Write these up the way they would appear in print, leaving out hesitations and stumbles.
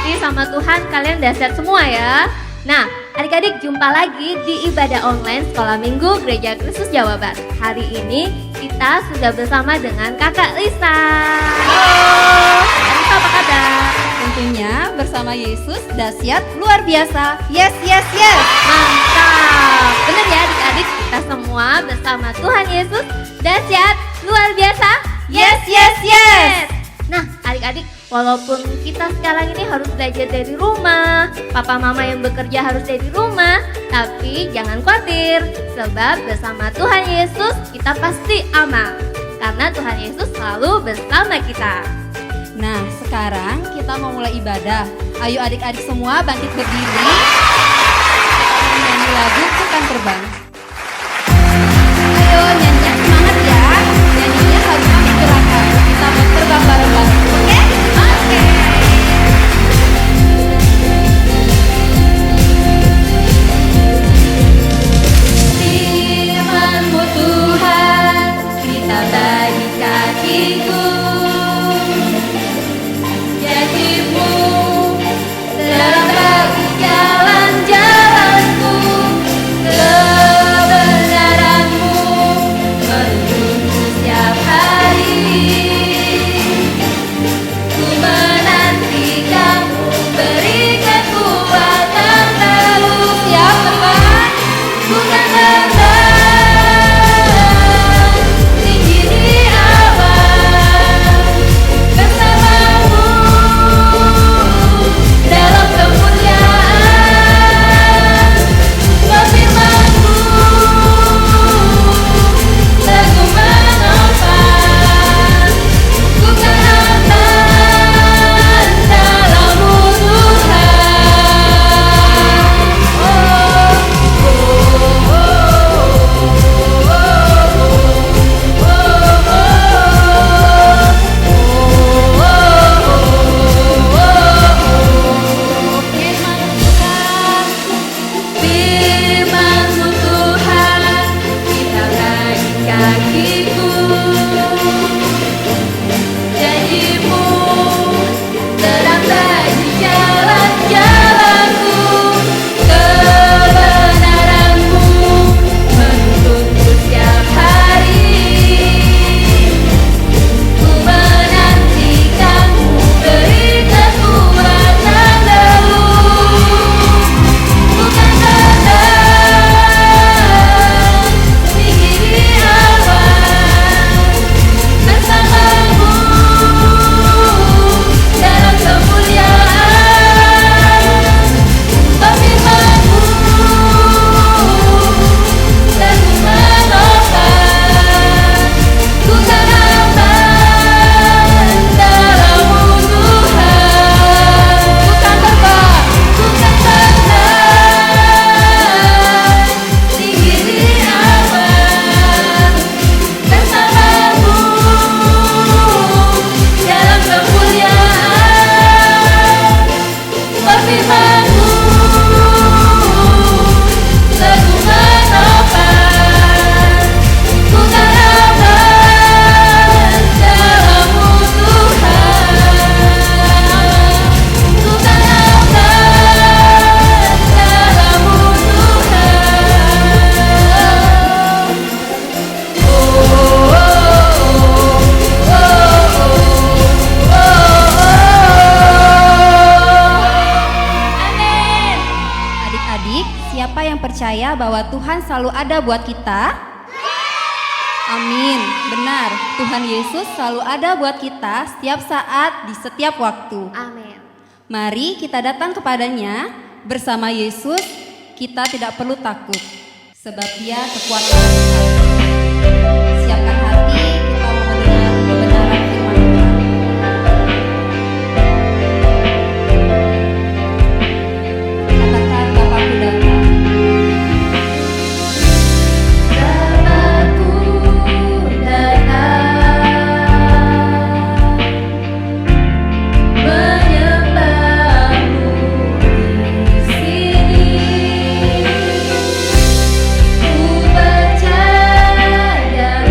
pasti sama Tuhan kalian dahsyat semua ya. Nah, adik-adik jumpa lagi di ibadah online Sekolah Minggu Gereja Kristus Jawa Barat. Hari ini kita sudah bersama dengan Kakak Lisa. Halo, Kak Lisa apa kabar? Tentunya bersama Yesus dahsyat luar biasa. Yes, yes, yes. Mantap. Benar ya adik-adik, kita semua bersama Tuhan Yesus dahsyat luar biasa. Yes, yes, yes. Nah, adik-adik, walaupun kita sekarang ini harus belajar dari rumah, papa mama yang bekerja harus dari rumah, tapi jangan khawatir, sebab bersama Tuhan Yesus kita pasti aman, karena Tuhan Yesus selalu bersama kita. Nah, sekarang kita mau mulai ibadah. Ayo adik-adik semua bangkit berdiri. Kita nyanyi lagu Bukan Terbang. Ayo nyanyi semangat ya. Nyanyinya harus pakai gerakan. Kita mau terbang bareng-bareng. Oke? Oke. Firman-Mu Tuhan, kita bagi kakiku. Janji-Mu dalam bagi jalan-jalanku. Kebenaran-Mu menuntunku setiap hari. Ku menantikan-Mu, berikan kekuatan baru. Siap terbang, bukan terbang tinggi di awan. Bersama-Mu dalam kemuliaan. Firman-Mu teguh menopang. Ku kan aman dalam-Mu Firman-Mu Tuhan, kita bagi kakiku. Janji-Mu terang bagi jalan-jalanku. Kebenaran-Mu menuntunku setiap hari. Ku menantikan-Mu, berikan kekuatan baru. Bukan terbang tinggi di awan. Bersama-Mu dalam kemuliaan. Firman-Mu teguh menopang. Ku kan aman dalam-Mu Tuhan. Bukan terbang tinggi di awan. Bersama-Mu dalam kemuliaan. Firman-Mu teguh menopang. Ku kan aman dalam-Mu Tuhan. Ku kan aman dalam-Mu Tuhan. Amin. Adik-adik, siapa yang percaya bahwa Tuhan selalu ada buat kita? Amin. Benar, Tuhan Yesus selalu ada buat kita setiap saat, di setiap waktu. Amin. Mari kita datang kepadanya. Bersama Yesus, kita tidak perlu takut, sebab Dia kekuatan kita. Siapkan hati, kita mau mendengar kebenaran firman Tuhan. Katakan, Bapakku datang. Bapakku datang, menyembah-Mu di sini. Ku percaya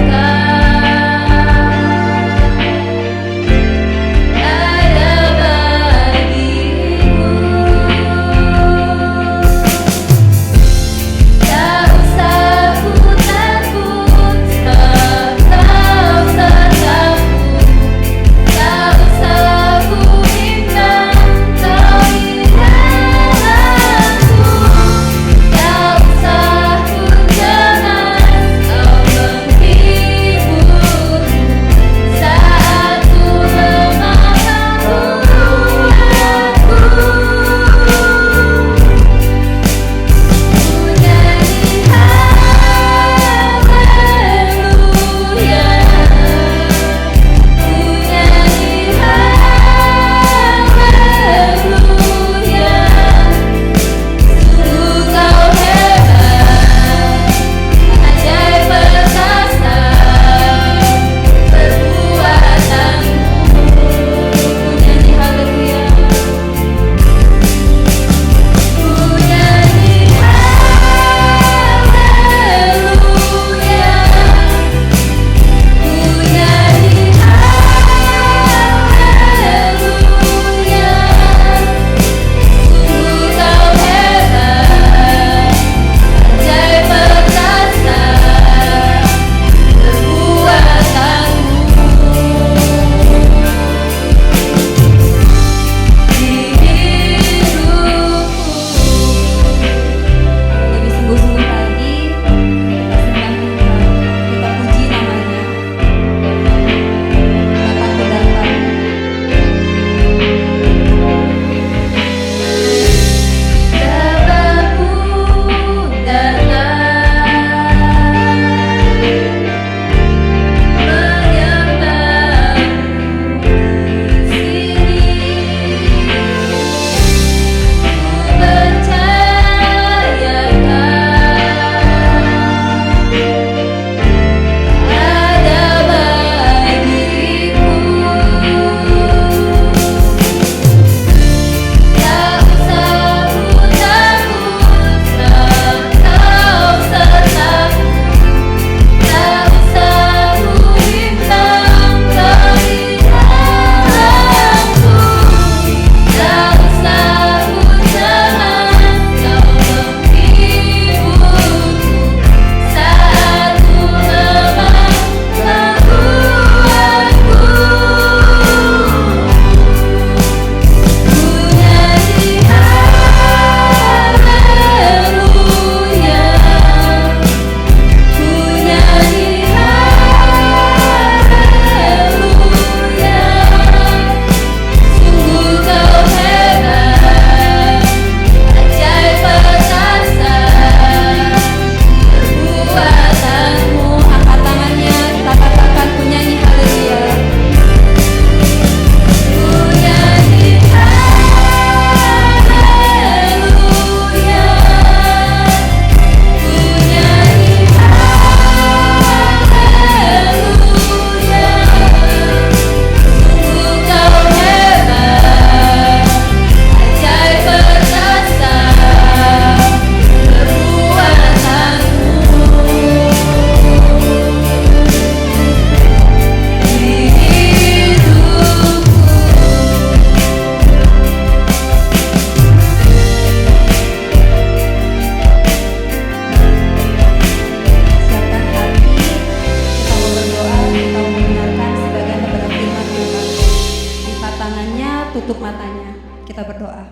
berdoa.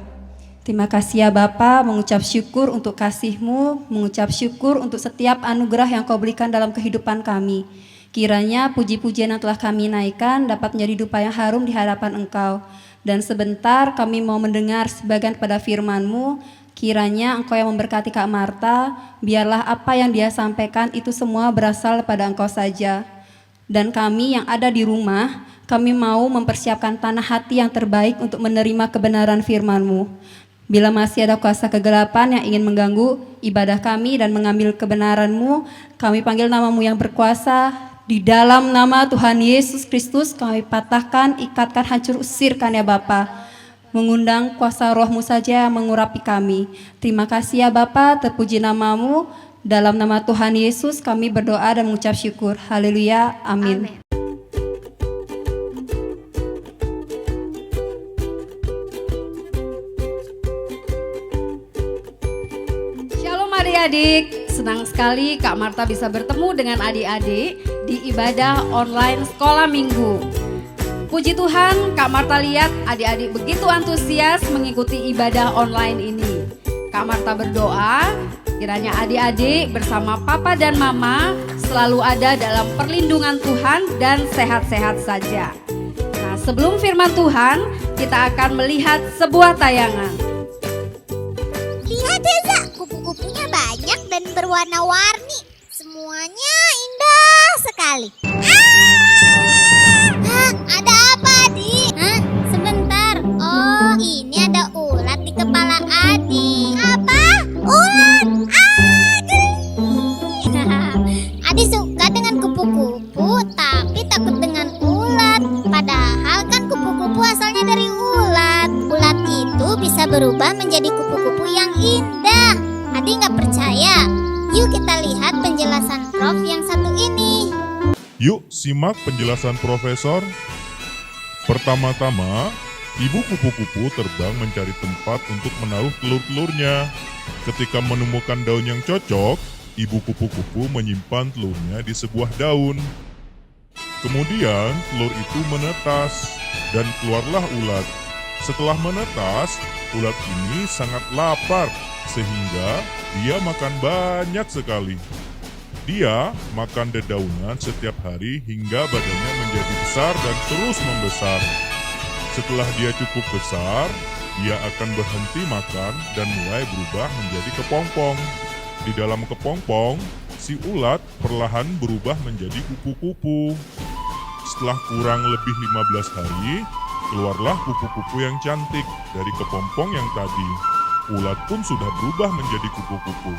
Terima kasih ya Bapa, mengucap syukur untuk kasih-Mu, mengucap syukur untuk setiap anugerah yang Kau berikan dalam kehidupan kami. Kiranya puji-pujian yang telah kami naikkan dapat menjadi dupa yang harum di hadapan Engkau. Dan sebentar kami mau mendengar sebagian pada firman-Mu. Kiranya Engkau yang memberkati Kak Marta, biarlah apa yang dia sampaikan itu semua berasal pada Engkau saja. Dan kami yang ada di rumah, kami mau mempersiapkan tanah hati yang terbaik untuk menerima kebenaran firman-Mu. Bila masih ada kuasa kegelapan yang ingin mengganggu ibadah kami dan mengambil kebenaran-Mu, kami panggil nama-Mu yang berkuasa. Di dalam nama Tuhan Yesus Kristus kami patahkan, ikatkan, hancur, usirkan ya Bapa. Mengundang kuasa Roh-Mu saja yang mengurapi kami. Terima kasih ya Bapa, terpuji nama-Mu. Dalam nama Tuhan Yesus kami berdoa dan mengucap syukur. Haleluya, amin. Shalom adik-adik, senang sekali Kak Marta bisa bertemu dengan adik-adik di ibadah online sekolah minggu. Puji Tuhan, Kak Marta lihat adik-adik begitu antusias mengikuti ibadah online ini. Kak Marta berdoa, kiranya adik-adik bersama Papa dan Mama selalu ada dalam perlindungan Tuhan dan sehat-sehat saja. Nah, sebelum firman Tuhan, kita akan melihat sebuah tayangan. Lihat Eza, kupu-kupunya banyak dan berwarna-warni. Semuanya indah sekali. Hah, ada apa, Adi? Hah, sebentar. Oh, ini ada ulat di kepala Adi. Apa? Ulat? Adi suka dengan kupu-kupu, tapi takut dengan ulat. Padahal kan kupu-kupu asalnya dari ulat. Ulat itu bisa berubah menjadi kupu-kupu yang indah. Adi nggak percaya? Yuk kita lihat penjelasan Prof yang satu ini. Yuk simak penjelasan Profesor. Pertama-tama, ibu kupu-kupu terbang mencari tempat untuk menaruh telur-telurnya. Ketika menemukan daun yang cocok, ibu kupu-kupu menyimpan telurnya di sebuah daun. Kemudian telur itu menetas dan keluarlah ulat. Setelah menetas, ulat ini sangat lapar sehingga dia makan banyak sekali. Dia makan dedaunan setiap hari hingga badannya menjadi besar dan terus membesar. Setelah dia cukup besar, dia akan berhenti makan dan mulai berubah menjadi kepompong. Di dalam kepompong, si ulat perlahan berubah menjadi kupu-kupu. Setelah kurang lebih 15 hari, keluarlah kupu-kupu yang cantik dari kepompong yang tadi. Ulat pun sudah berubah menjadi kupu-kupu.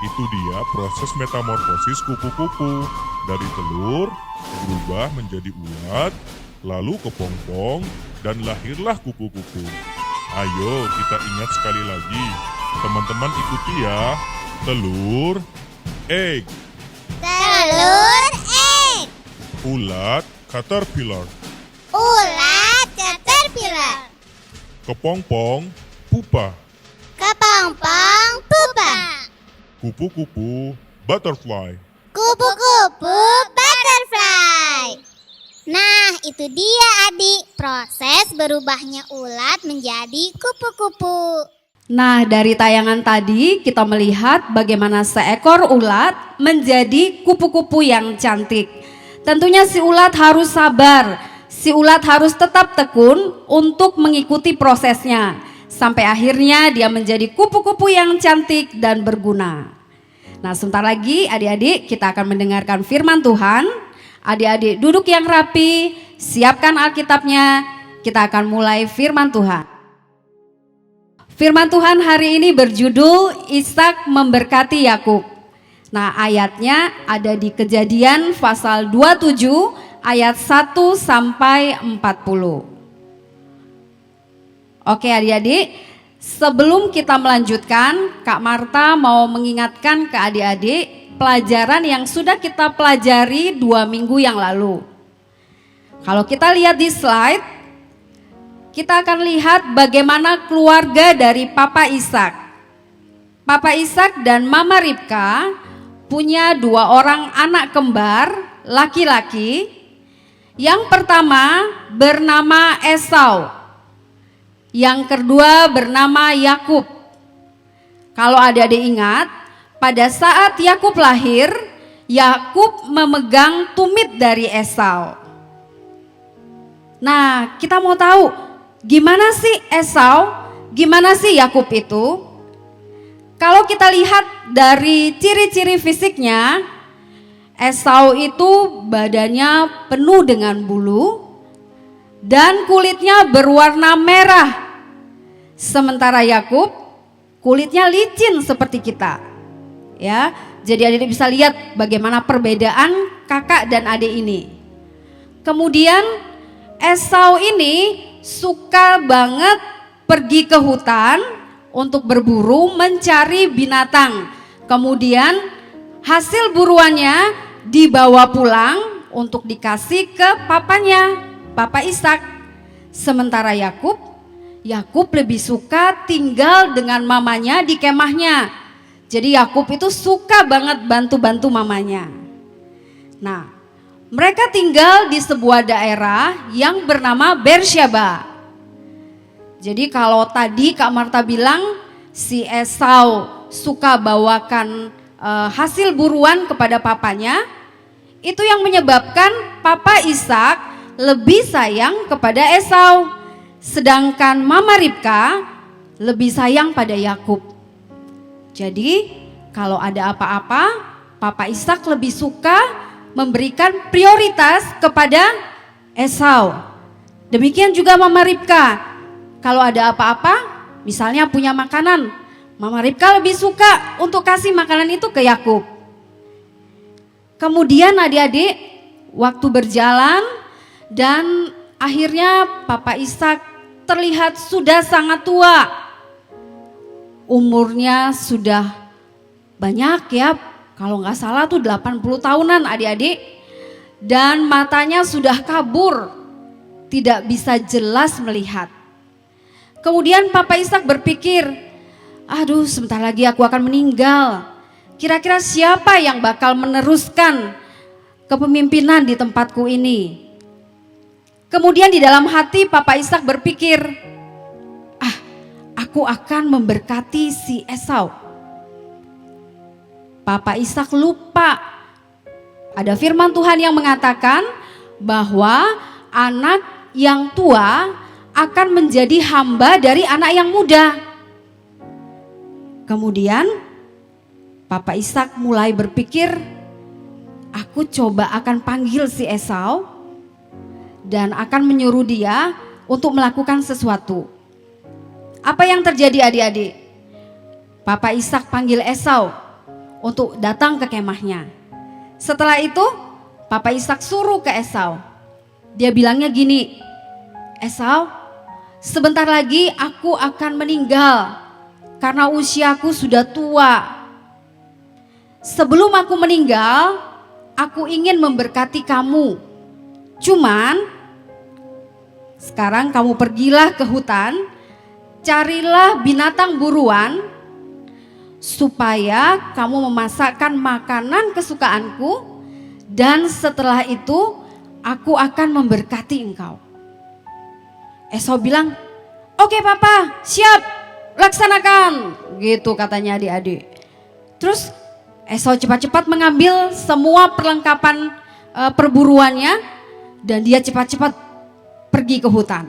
Itu dia proses metamorfosis kupu-kupu. Dari telur, berubah menjadi ulat, lalu kepompong, dan lahirlah kupu-kupu. Ayo kita ingat sekali lagi. Teman-teman ikuti ya. Telur, egg. Telur, egg. Ulat, caterpillar. Ulat, caterpillar. Kepompong, pupa. Kepompong, pupa. Kupu-kupu, butterfly. Kupu-kupu butterfly. Nah, itu dia adik, proses berubahnya ulat menjadi kupu-kupu. Nah, dari tayangan tadi kita melihat bagaimana seekor ulat menjadi kupu-kupu yang cantik. Tentunya si ulat harus sabar, si ulat harus tetap tekun untuk mengikuti prosesnya. Sampai akhirnya dia menjadi kupu-kupu yang cantik dan berguna. Nah, sebentar lagi adik-adik kita akan mendengarkan firman Tuhan. Adik-adik duduk yang rapi, siapkan Alkitabnya, kita akan mulai firman Tuhan. Firman Tuhan hari ini berjudul Ishak memberkati Yakub. Nah, ayatnya ada di Kejadian pasal 27 ayat 1 sampai 40. Oke adik-adik, sebelum kita melanjutkan, Kak Marta mau mengingatkan ke adik-adik pelajaran yang sudah kita pelajari 2 minggu yang lalu. Kalau kita lihat di slide, kita akan lihat bagaimana keluarga dari Papa Ishak. Papa Ishak dan Mama Ribka punya 2 orang anak kembar laki-laki. Yang pertama bernama Esau. Yang kedua bernama Yakub. Kalau adik-adik ingat, pada saat Yakub lahir, Yakub memegang tumit dari Esau. Nah, kita mau tahu gimana sih Esau, gimana sih Yakub itu? Kalau kita lihat dari ciri-ciri fisiknya, Esau itu badannya penuh dengan bulu dan kulitnya berwarna merah. Sementara Yakub kulitnya licin seperti kita. Ya, jadi adik bisa lihat bagaimana perbedaan kakak dan adik ini. Kemudian Esau ini suka banget pergi ke hutan untuk berburu mencari binatang. Kemudian hasil buruannya dibawa pulang untuk dikasih ke papanya, Papa Ishak. Sementara Yakub lebih suka tinggal dengan mamanya di kemahnya. Jadi Yakub itu suka banget bantu-bantu mamanya. Nah, mereka tinggal di sebuah daerah yang bernama Beersheba. Jadi kalau tadi Kak Marta bilang si Esau suka bawakan hasil buruan kepada papanya, itu yang menyebabkan Papa Ishak lebih sayang kepada Esau. Sedangkan Mama Ribka lebih sayang pada Yakub. Jadi kalau ada apa-apa, Papa Ishak lebih suka memberikan prioritas kepada Esau. Demikian juga Mama Ribka. Kalau ada apa-apa, misalnya punya makanan, Mama Ribka lebih suka untuk kasih makanan itu ke Yakub. Kemudian adik-adik, waktu berjalan dan akhirnya Papa Ishak terlihat sudah sangat tua. Umurnya sudah banyak ya, kalau nggak salah tuh 80 tahunan adik-adik. Dan matanya sudah kabur, tidak bisa jelas melihat. Kemudian Papa Ishak berpikir, aduh sebentar lagi aku akan meninggal. Kira-kira siapa yang bakal meneruskan kepemimpinan di tempatku ini? Kemudian di dalam hati Papa Ishak berpikir, aku akan memberkati si Esau. Papa Ishak lupa. Ada firman Tuhan yang mengatakan bahwa anak yang tua akan menjadi hamba dari anak yang muda. Kemudian Papa Ishak mulai berpikir, aku coba akan panggil si Esau dan akan menyuruh dia untuk melakukan sesuatu. Apa yang terjadi adik-adik? Papa Ishak panggil Esau untuk datang ke kemahnya. Setelah itu Papa Ishak suruh ke Esau. Dia bilangnya gini, Esau, sebentar lagi aku akan meninggal karena usiaku sudah tua. Sebelum aku meninggal, aku ingin memberkati kamu. Cuman sekarang kamu pergilah ke hutan, carilah binatang buruan supaya kamu memasakkan makanan kesukaanku, dan setelah itu aku akan memberkati engkau. Esau bilang, oke Papa, siap, laksanakan. Gitu katanya adik-adik. Terus Esau cepat-cepat mengambil semua perlengkapan perburuannya dan dia cepat-cepat pergi ke hutan.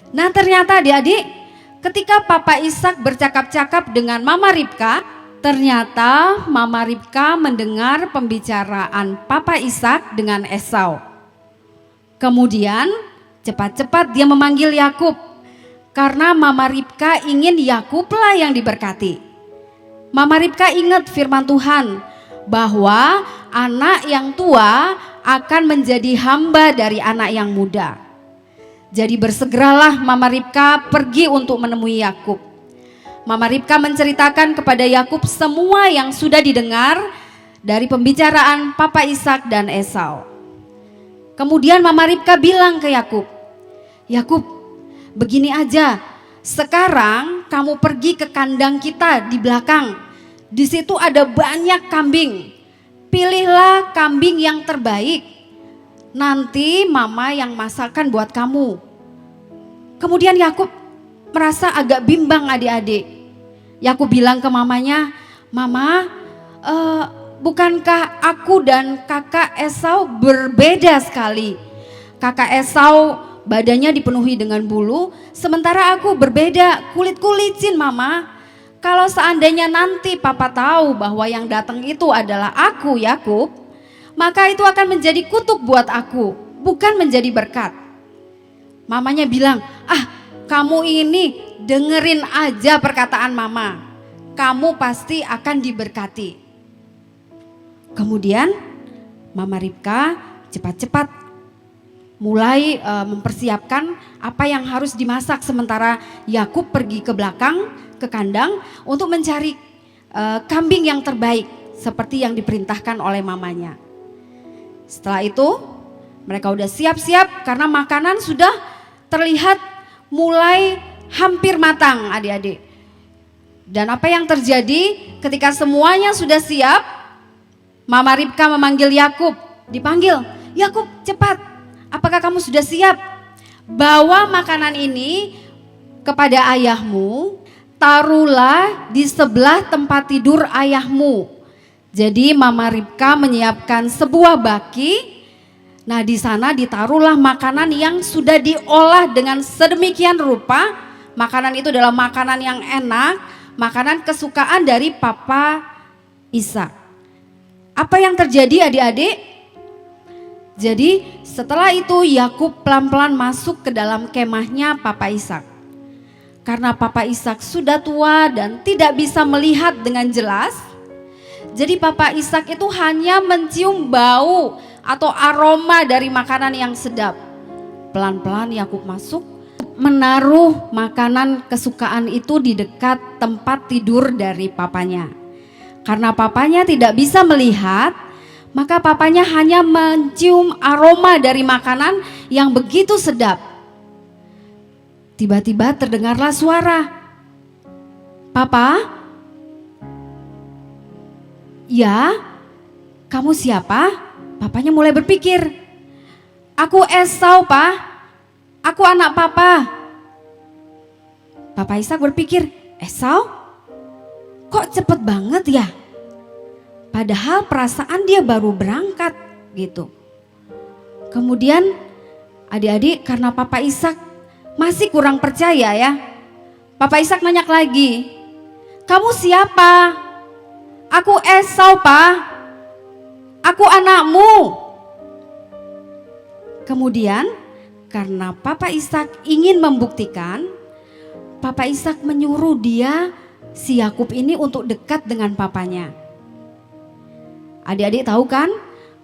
Nah ternyata adik-adik, ketika Papa Ishak bercakap-cakap dengan Mama Ribka, ternyata Mama Ribka mendengar pembicaraan Papa Ishak dengan Esau. Kemudian cepat-cepat dia memanggil Yakub karena Mama Ribka ingin Yakublah yang diberkati. Mama Ribka ingat firman Tuhan bahwa anak yang tua akan menjadi hamba dari anak yang muda. Jadi bersegeralah Mama Ribka pergi untuk menemui Yakub. Mama Ribka menceritakan kepada Yakub semua yang sudah didengar dari pembicaraan Papa Ishak dan Esau. Kemudian Mama Ribka bilang ke Yakub, Yakub, begini aja, sekarang kamu pergi ke kandang kita di belakang. Di situ ada banyak kambing. Pilihlah kambing yang terbaik. Nanti Mama yang masakan buat kamu. Kemudian Yakub merasa agak bimbang adik-adik. Yakub bilang ke mamanya, "Mama, bukankah aku dan kakak Esau berbeda sekali? Kakak Esau badannya dipenuhi dengan bulu, sementara aku berbeda, kulitku licin Mama. Kalau seandainya nanti Papa tahu bahwa yang datang itu adalah aku Yakub, maka itu akan menjadi kutuk buat aku, bukan menjadi berkat." Mamanya bilang, kamu ini dengerin aja perkataan Mama, kamu pasti akan diberkati. Kemudian Mama Ribka cepat-cepat mulai mempersiapkan apa yang harus dimasak, sementara Yakub pergi ke belakang, ke kandang untuk mencari kambing yang terbaik seperti yang diperintahkan oleh mamanya. Setelah itu mereka udah siap-siap karena makanan sudah terlihat mulai hampir matang adik-adik. Dan apa yang terjadi ketika semuanya sudah siap, Mama Ribka memanggil Yakub, dipanggil, "Yakub, cepat, apakah kamu sudah siap? Bawa makanan ini kepada ayahmu, taruhlah di sebelah tempat tidur ayahmu." Jadi Mama Ribka menyiapkan sebuah baki. Nah, di sana ditaruhlah makanan yang sudah diolah dengan sedemikian rupa. Makanan itu adalah makanan yang enak, makanan kesukaan dari Papa Ishak. Apa yang terjadi adik-adik? Jadi setelah itu Yakub pelan-pelan masuk ke dalam kemahnya Papa Ishak. Karena Papa Ishak sudah tua dan tidak bisa melihat dengan jelas, jadi Papa Ishak itu hanya mencium bau atau aroma dari makanan yang sedap. Pelan-pelan Yakub masuk, menaruh makanan kesukaan itu di dekat tempat tidur dari papanya. Karena papanya tidak bisa melihat, maka papanya hanya mencium aroma dari makanan yang begitu sedap. Tiba-tiba terdengarlah suara, "Papa?" "Ya, kamu siapa?" Papanya mulai berpikir, "Aku Esau, Pak. Aku anak Papa." Papa Ishak berpikir, "Esau? Kok cepet banget ya? Padahal perasaan dia baru berangkat gitu." Kemudian adik-adik, karena Papa Ishak masih kurang percaya ya, Papa Ishak nanya lagi, "Kamu siapa?" "Aku Esau, Pak. Aku anakmu." Kemudian karena Papa Ishak ingin membuktikan, Papa Ishak menyuruh dia, si Yakub ini, untuk dekat dengan papanya. Adik-adik tahu kan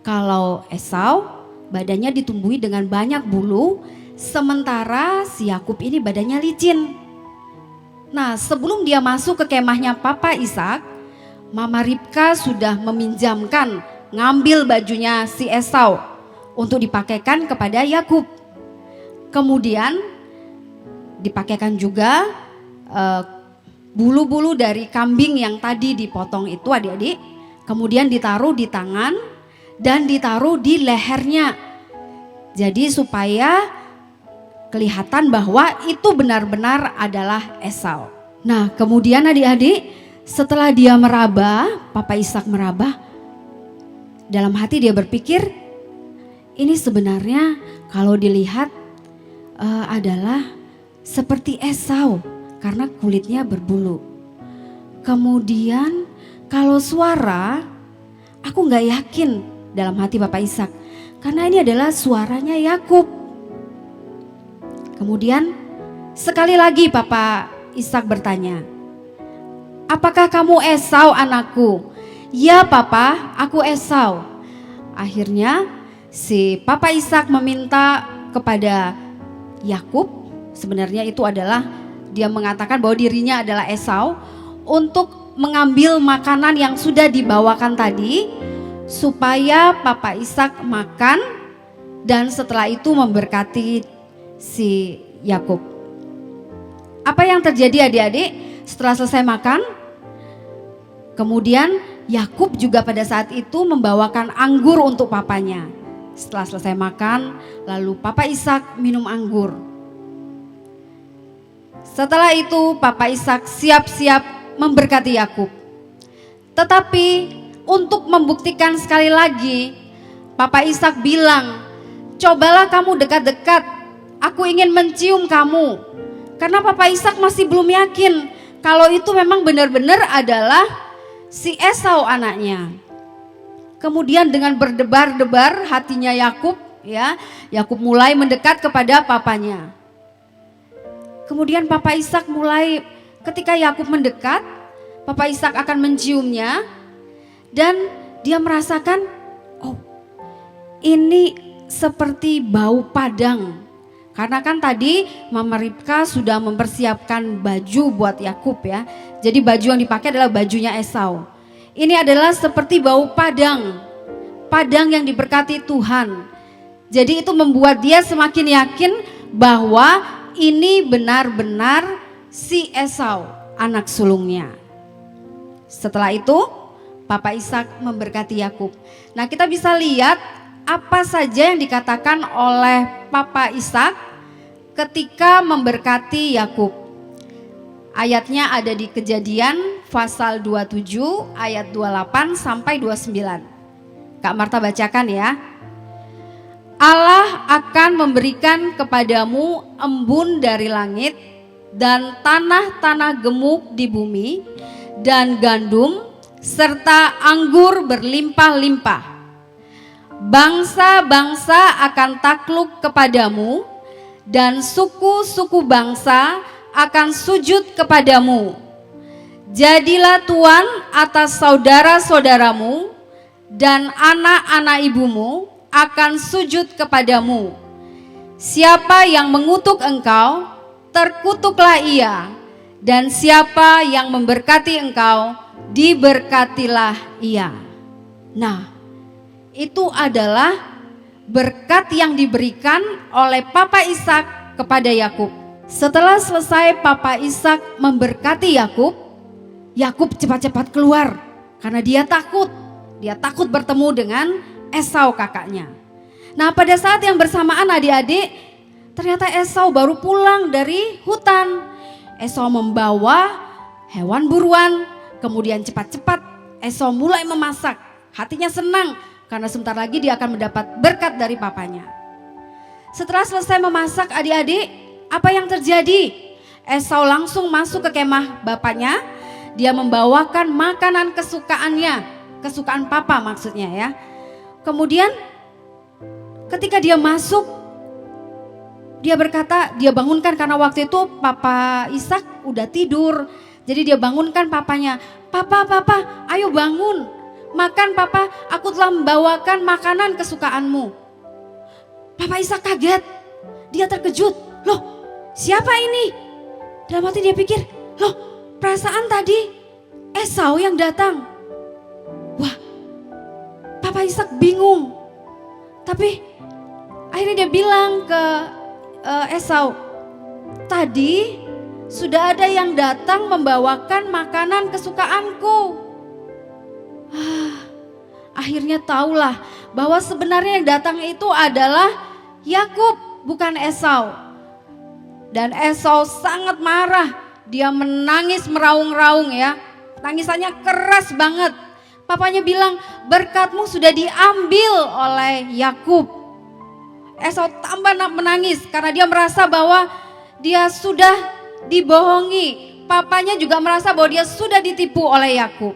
kalau Esau badannya ditumbuhi dengan banyak bulu, sementara si Yakub ini badannya licin. Nah, sebelum dia masuk ke kemahnya Papa Ishak, Mama Ribka sudah meminjamkan, ngambil bajunya si Esau untuk dipakaikan kepada Yakub. Kemudian dipakaikan juga bulu-bulu dari kambing yang tadi dipotong itu adik-adik. Kemudian ditaruh di tangan dan ditaruh di lehernya. Jadi supaya kelihatan bahwa itu benar-benar adalah Esau. Nah, kemudian adik-adik, setelah dia meraba, Papa Ishak meraba, dalam hati dia berpikir, ini sebenarnya kalau dilihat adalah seperti Esau karena kulitnya berbulu. Kemudian kalau suara, aku nggak yakin dalam hati Papa Ishak karena ini adalah suaranya Yakub. Kemudian sekali lagi Papa Ishak bertanya, "Apakah kamu Esau anakku?" "Ya Papa, aku Esau." Akhirnya si Papa Ishak meminta kepada Yakub, sebenarnya itu adalah dia mengatakan bahwa dirinya adalah Esau, untuk mengambil makanan yang sudah dibawakan tadi supaya Papa Ishak makan dan setelah itu memberkati si Yakub. Apa yang terjadi adik-adik setelah selesai makan? Kemudian Yakub juga pada saat itu membawakan anggur untuk papanya. Setelah selesai makan, lalu Papa Ishak minum anggur. Setelah itu Papa Ishak siap-siap memberkati Yakub. Tetapi untuk membuktikan sekali lagi, Papa Ishak bilang, "Cobalah kamu dekat-dekat, aku ingin mencium kamu." Karena Papa Ishak masih belum yakin kalau itu memang benar-benar adalah si Esau anaknya. Kemudian dengan berdebar-debar hatinya Yakub, ya, Yakub mulai mendekat kepada papanya. Kemudian Papa Ishak mulai, ketika Yakub mendekat, Papa Ishak akan menciumnya dan dia merasakan, oh, ini seperti bau padang. Karena kan tadi Mama Ribka sudah mempersiapkan baju buat Yakub ya. Jadi baju yang dipakai adalah bajunya Esau. Ini adalah seperti bau padang. Padang yang diberkati Tuhan. Jadi itu membuat dia semakin yakin bahwa ini benar-benar si Esau, anak sulungnya. Setelah itu Papa Ishak memberkati Yakub. Nah, kita bisa lihat apa saja yang dikatakan oleh Papa Ishak ketika memberkati Yakub. Ayatnya ada di Kejadian pasal 27 ayat 28 sampai 29. Kak Marta bacakan ya. Allah akan memberikan kepadamu embun dari langit dan tanah-tanah gemuk di bumi dan gandum serta anggur berlimpah-limpah. Bangsa-bangsa akan takluk kepadamu dan suku-suku bangsa akan sujud kepadamu. Jadilah tuan atas saudara-saudaramu dan anak-anak ibumu akan sujud kepadamu. Siapa yang mengutuk engkau, terkutuklah ia, dan siapa yang memberkati engkau, diberkatilah ia. Nah, itu adalah berkat yang diberikan oleh Papa Ishak kepada Yakub. Setelah selesai Papa Ishak memberkati Yakub, Yakub cepat-cepat keluar karena dia takut. Dia takut bertemu dengan Esau kakaknya. Nah, pada saat yang bersamaan adik-adik, ternyata Esau baru pulang dari hutan. Esau membawa hewan buruan, kemudian cepat-cepat Esau mulai memasak. Hatinya senang karena sebentar lagi dia akan mendapat berkat dari papanya. Setelah selesai memasak adik-adik, apa yang terjadi? Esau langsung masuk ke kemah bapaknya. Dia membawakan makanan kesukaannya, kesukaan papa maksudnya ya. Kemudian ketika dia masuk, dia berkata, dia bangunkan karena waktu itu Papa Ishak udah tidur. Jadi dia bangunkan papanya, "Papa, ayo bangun. Makan papa, aku telah membawakan makanan kesukaanmu." Papa Ishak kaget, dia terkejut. Loh, siapa ini? Dalam hati dia pikir, loh, perasaan tadi Esau yang datang. Wah, Papa Ishak bingung. Tapi akhirnya dia bilang ke Esau, "Tadi sudah ada yang datang membawakan makanan kesukaanku." Akhirnya tahulah bahwa sebenarnya yang datang itu adalah Yakub, bukan Esau. Dan Esau sangat marah, dia menangis meraung-raung ya. Tangisannya keras banget. Papanya bilang, "Berkatmu sudah diambil oleh Yakub." Esau tambah menangis karena dia merasa bahwa dia sudah dibohongi. Papanya juga merasa bahwa dia sudah ditipu oleh Yakub.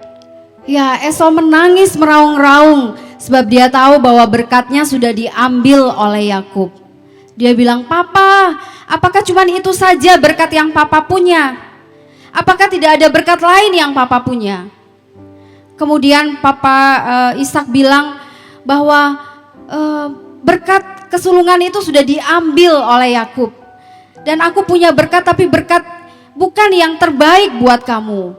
Ya, Esau menangis meraung-raung sebab dia tahu bahwa berkatnya sudah diambil oleh Yakub. Dia bilang, "Papa, apakah cuma itu saja berkat yang papa punya? Apakah tidak ada berkat lain yang papa punya?" Kemudian Papa Ishak bilang bahwa berkat kesulungan itu sudah diambil oleh Yakub. Dan aku punya berkat, tapi berkat bukan yang terbaik buat kamu.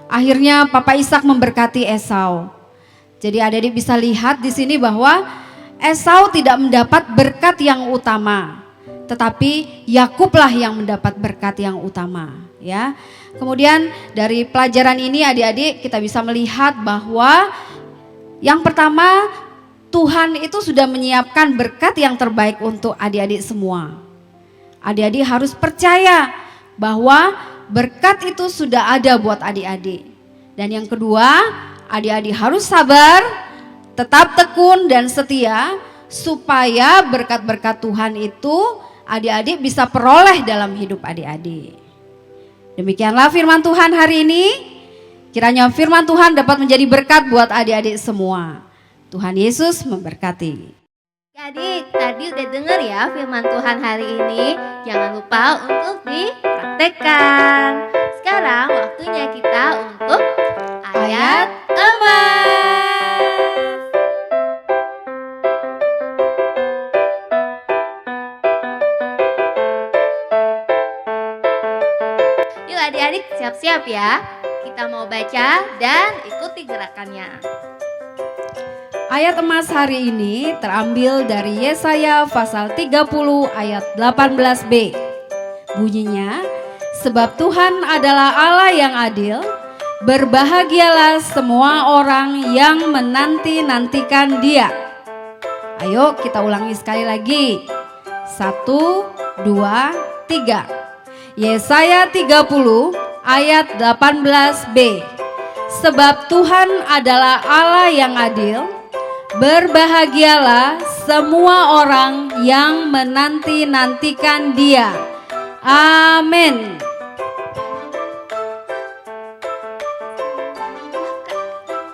Akhirnya Papa Ishak memberkati Esau. Jadi adik-adik bisa lihat di sini bahwa Esau tidak mendapat berkat yang utama, tetapi Yakublah yang mendapat berkat yang utama, ya. Kemudian dari pelajaran ini adik-adik kita bisa melihat bahwa yang pertama, Tuhan itu sudah menyiapkan berkat yang terbaik untuk adik-adik semua. Adik-adik harus percaya bahwa berkat itu sudah ada buat adik-adik. Dan yang kedua, adik-adik harus sabar, tetap tekun dan setia supaya berkat-berkat Tuhan itu adik-adik bisa peroleh dalam hidup adik-adik. Demikianlah firman Tuhan hari ini. Kiranya firman Tuhan dapat menjadi berkat buat adik-adik semua. Tuhan Yesus memberkati. Adik, tadi udah denger ya firman Tuhan hari ini. Jangan lupa untuk dipraktekkan. Sekarang waktunya kita untuk ayat emas. Yuk adik-adik siap-siap ya. Kita mau baca dan ikuti gerakannya. Ayat emas hari ini terambil dari Yesaya pasal 30 ayat 18b. Bunyinya, sebab Tuhan adalah Allah yang adil, berbahagialah semua orang yang menanti-nantikan Dia. Ayo kita ulangi sekali lagi. 1, 2, 3. Yesaya 30 ayat 18b. Sebab Tuhan adalah Allah yang adil, berbahagialah semua orang yang menanti-nantikan Dia. Amin.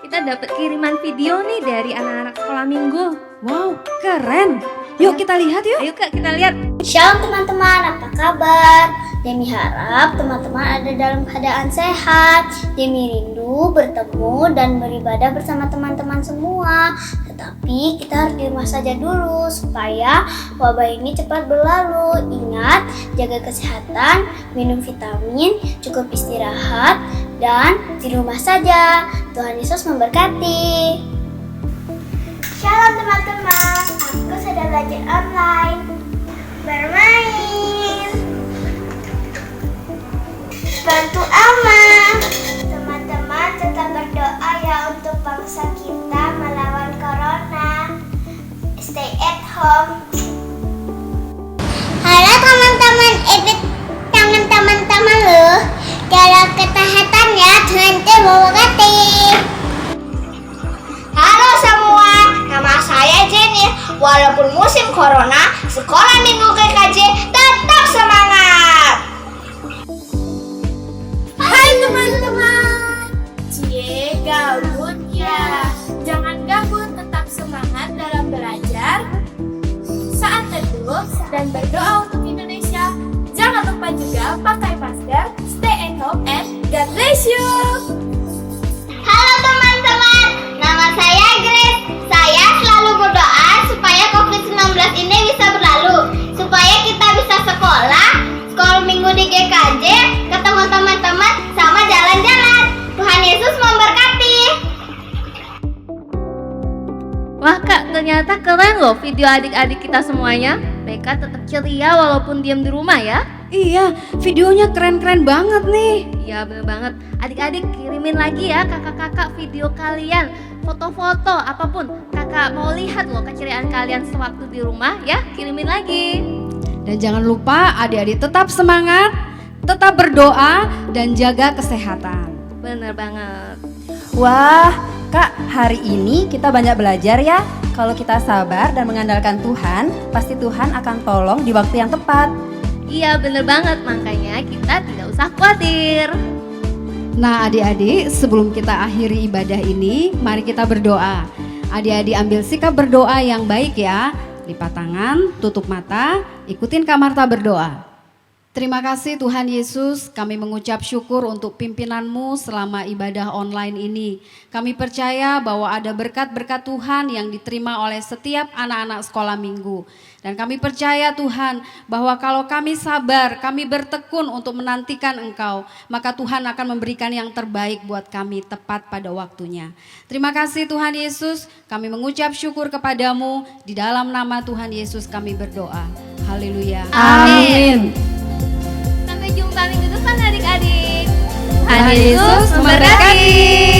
Kita dapat kiriman video nih dari anak-anak sekolah minggu. Wow, keren. Yuk kita lihat yuk. Ayo Kak, kita lihat. Shalom teman-teman, apa kabar? Demi harap teman-teman ada dalam keadaan sehat. Demi rindu bertemu dan beribadah bersama teman-teman semua. Tetapi kita harus di rumah saja dulu supaya wabah ini cepat berlalu. Ingat, jaga kesehatan, minum vitamin, cukup istirahat, dan di rumah saja. Tuhan Yesus memberkati. Shalom teman-teman, aku sedang belajar online. Bermain. Bantu Ama. Teman-teman tetap berdoa ya untuk bangsa kita melawan corona. Stay at home. Halo teman-teman, tangan teman-teman loh. Jaga kesehatan ya, Tuhan memberkati. Halo semua, nama saya Jenny. Walaupun musim corona, sekolah minggu GKJ tetap semangat. Hai teman-teman. Cie, gabut ya. Jangan gabut, tetap semangat dalam belajar. Saat teduh dan berdoa untuk Indonesia. Jangan lupa juga pakai masker, stay at home, and God bless you. Halo teman-teman, nama saya Grace. Saya selalu berdoa supaya COVID-19 ini bisa berlalu, supaya kita bisa sekolah minggu di GKJ, ketemu teman-teman, sama jalan-jalan. Tuhan Yesus memberkati. Wah Kak, ternyata keren loh video adik-adik kita semuanya. Mereka tetap ceria walaupun diam di rumah ya. Iya, videonya keren-keren banget nih. Iya bener banget. Adik-adik kirimin lagi ya kakak-kakak video kalian, foto-foto apapun. Kakak mau lihat loh keceriaan kalian sewaktu di rumah ya, kirimin lagi. Dan jangan lupa adik-adik tetap semangat, tetap berdoa, dan jaga kesehatan. Bener banget. Wah, Kak, hari ini kita banyak belajar ya. Kalau kita sabar dan mengandalkan Tuhan, pasti Tuhan akan tolong di waktu yang tepat. Iya bener banget, makanya kita tidak usah khawatir. Nah adik-adik, sebelum kita akhiri ibadah ini, mari kita berdoa. Adik-adik ambil sikap berdoa yang baik ya. Lipat tangan, tutup mata, ikutin Kak Marta berdoa. Terima kasih Tuhan Yesus, kami mengucap syukur untuk pimpinanmu selama ibadah online ini. Kami percaya bahwa ada berkat-berkat Tuhan yang diterima oleh setiap anak-anak sekolah minggu. Dan kami percaya Tuhan bahwa kalau kami sabar, kami bertekun untuk menantikan Engkau, maka Tuhan akan memberikan yang terbaik buat kami tepat pada waktunya. Terima kasih Tuhan Yesus, kami mengucap syukur kepadamu, di dalam nama Tuhan Yesus kami berdoa. Haleluya. Amin. Sampai jumpa minggu depan adik-adik. Tuhan Yesus memberkati.